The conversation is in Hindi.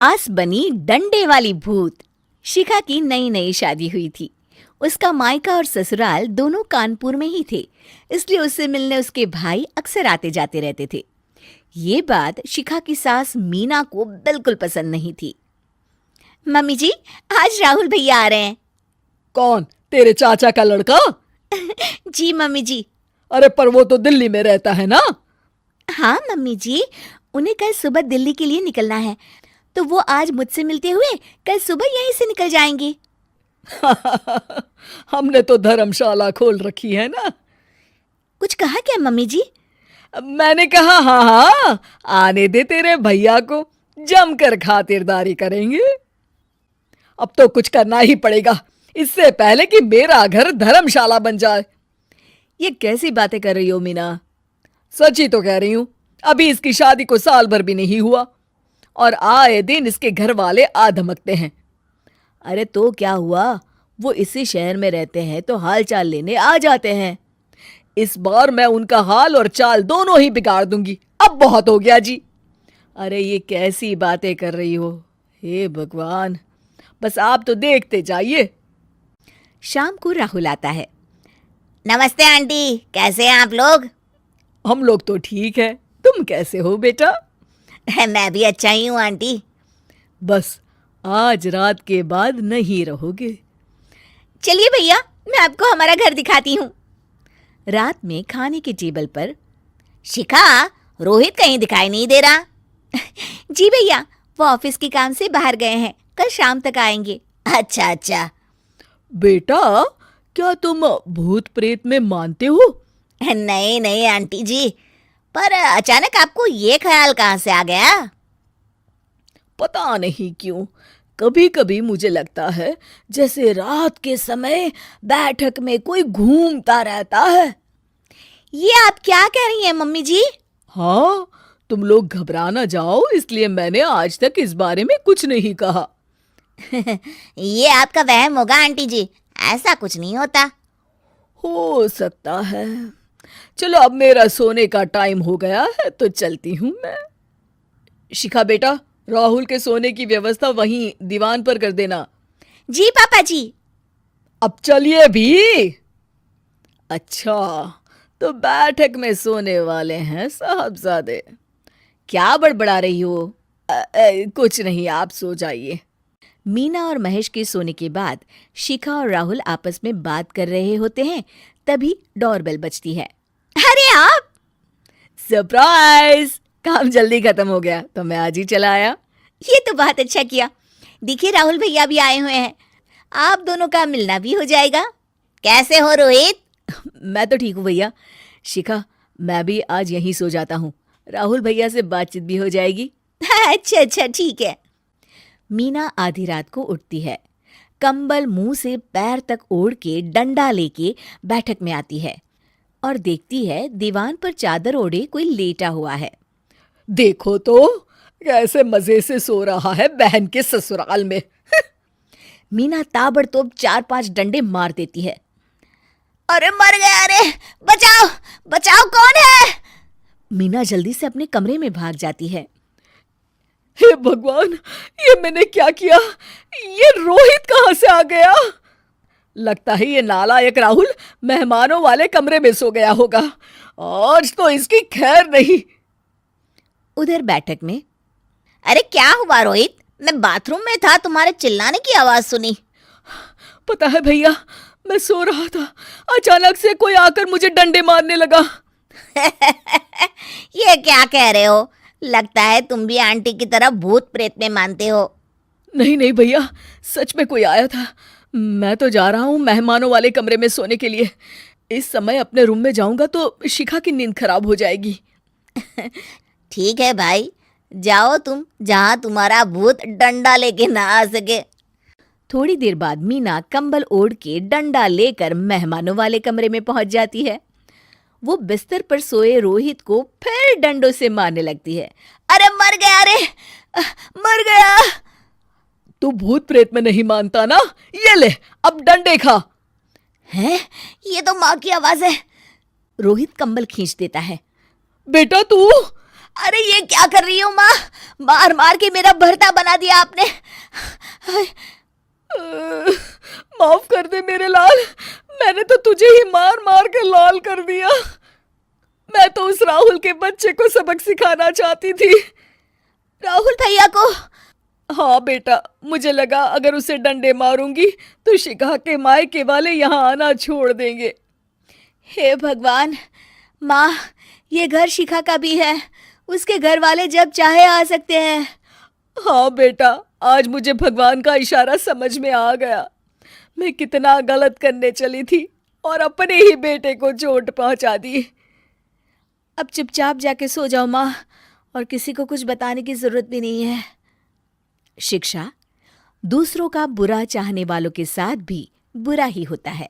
आस बनी डंडे वाली भूत। शिखा की नई नई शादी हुई थी। उसका मायका और ससुराल दोनों कानपुर में ही थे, इसलिए उससे मिलने उसके भाई अक्सर आते जाते रहते थे। ये बात शिखा की सास मीना को बिल्कुल पसंद नहीं थी। मम्मी जी, आज राहुल भैया आ रहे हैं। कौन? तेरे चाचा का लड़का? जी मम्मी जी। अरे पर वो तो दिल्ली में रहता है ना। हाँ मम्मी जी, उन्हें कल सुबह दिल्ली के लिए निकलना है, तो वो आज मुझसे मिलते हुए कल सुबह यहीं से निकल जाएंगे। हमने तो धर्मशाला खोल रखी है ना। कुछ कहा क्या मम्मी जी? मैंने कहा हाँ हाँ, आने दे तेरे भैया को, जमकर खातिरदारी करेंगे। अब तो कुछ करना ही पड़ेगा, इससे पहले कि मेरा घर धर्मशाला बन जाए। ये कैसी बातें कर रही हो मीना? सच ही तो कह रही हूं। अभी इसकी शादी को साल भर भी नहीं हुआ और आए दिन इसके घर वाले आ धमकते हैं। अरे तो क्या हुआ, वो इसी शहर में रहते हैं तो हाल चाल लेने आ जाते हैं। इस बार मैं उनका हाल और चाल दोनों ही बिगाड़ दूंगी। अब बहुत हो गया जी। अरे ये कैसी बातें कर रही हो, हे भगवान। बस आप तो देखते जाइए। शाम को राहुल आता है। नमस्ते आंटी, कैसे हैं आप लोग? हम लोग तो ठीक है, तुम कैसे हो बेटा? मैं भी अच्छा ही हूँ आंटी। बस आज रात के बाद नहीं रहोगे। चलिए भैया, मैं आपको हमारा घर दिखाती हूँ। रात में खाने के टेबल पर शिखा, रोहित कहीं दिखाई नहीं दे रहा। जी भैया, वो ऑफिस के काम से बाहर गए हैं, कल शाम तक आएंगे। अच्छा अच्छा। बेटा, क्या तुम भूत प्रेत में मानते हो? नहीं नहीं आंटी जी, पर अचानक आपको ये ख्याल कहाँ से आ गया? पता नहीं क्यों, कभी कभी मुझे लगता है जैसे रात के समय बैठक में कोई घूमता रहता है। ये आप क्या कह रही हैं मम्मी जी? हाँ, तुम लोग घबरा ना जाओ, इसलिए मैंने आज तक इस बारे में कुछ नहीं कहा। ये आपका वहम होगा आंटी जी, ऐसा कुछ नहीं होता। हो सकता है। चलो अब मेरा सोने का टाइम हो गया है तो चलती हूँ मैं। शिखा बेटा, राहुल के सोने की व्यवस्था वहीं दीवान पर कर देना। जी पापा जी। अब चलिए भी। अच्छा, तो बैठक में सोने वाले हैं साहबजादे। क्या बड़बड़ा रही हो? कुछ नहीं, आप सो जाइए। मीना और महेश के सोने के बाद शिखा और राहुल आपस में बात कर रहे होते हैं, तभी डोरबेल बजती है। अरे आप! सरप्राइज! काम जल्दी खत्म हो गया तो मैं आज ही चला आया। ये तो बहुत अच्छा किया। देखिए राहुल भैया भी आए हुए हैं, आप दोनों का मिलना भी हो जाएगा। कैसे हो रोहित? मैं तो ठीक हूँ भैया। शिखा, मैं भी आज यहीं सो जाता हूँ, राहुल भैया से बातचीत भी हो जाएगी। अच्छा अच्छा ठीक है। मीना आधी रात को उठती है, कंबल मुंह से पैर तक ओढ़ के डंडा लेके बैठक में आती है और देखती है दीवान पर चादर ओढ़े कोई लेटा हुआ है। देखो तो कैसे मजे से सो रहा है बहन के ससुराल में। मीना ताबड़तोड़ 4-5 डंडे मार देती है। अरे मर गया, अरे बचाओ बचाओ, कौन है? मीना जल्दी से अपने कमरे में भाग जाती है। हे भगवान, ये मैंने क्या किया? ये रोहित कहाँ से आ गया? लगता है ये नालायक राहुल मेहमानों वाले कमरे में सो गया होगा। आज तो इसकी खैर नहीं। उधर बैठक में, अरे क्या हुआ रोहित? मैं बाथरूम में था, तुम्हारे चिल्लाने की आवाज सुनी। पता है भैया, मैं सो रहा था, अचानक से कोई आकर मुझे डंडे मारने लगा। ये क्या कह रहे हो? लगता है तुम भी आंटी की तरह भूत प्रेत में मानते हो। नहीं नहीं भैया, सच में कोई आया था। मैं तो जा रहा हूँ मेहमानों वाले कमरे में सोने के लिए। इस समय अपने रूम में जाऊंगा तो शिखा की नींद खराब हो जाएगी। ठीक है भाई, जाओ तुम, जहां तुम्हारा भूत डंडा लेके ना आ सके। थोड़ी देर बाद मीना कंबल ओढ़ के डंडा लेकर मेहमानों वाले कमरे में पहुंच जाती है। वो बिस्तर पर सोए रोहित को फिर डंडों से मारने लगती है। अरे मर गया, अरे मर गया। तू भूत प्रेत में नहीं मानता ना? ये ले, अब डंडे खा। हैं? ये तो माँ की आवाज है। रोहित कंबल खींच देता है। बेटा तू! अरे ये क्या कर रही हो माँ? मार मार के मेरा भरता बना दिया आपने। माफ कर दे मेरे लाल, मैंने तो तुझे ही मार मार के लाल कर दिया। मैं तो उस राहुल के बच्चे को सबक सिखाना चाहती थी। राहुल भैया को? हाँ बेटा, मुझे लगा अगर उसे डंडे मारूंगी तो शिखा के मायके वाले यहाँ आना छोड़ देंगे। हे भगवान, माँ ये घर शिखा का भी है, उसके घर वाले जब चाहे आ सकते हैं। हाँ बेटा, आज मुझे भगवान का इशारा समझ में आ गया। मैं कितना गलत करने चली थी और अपने ही बेटे को चोट पहुंचा दी। अब चुपचाप जाके सो जाओ माँ, और किसी को कुछ बताने की जरूरत भी नहीं है। शिक्षा दूसरों का बुरा चाहने वालों के साथ भी बुरा ही होता है।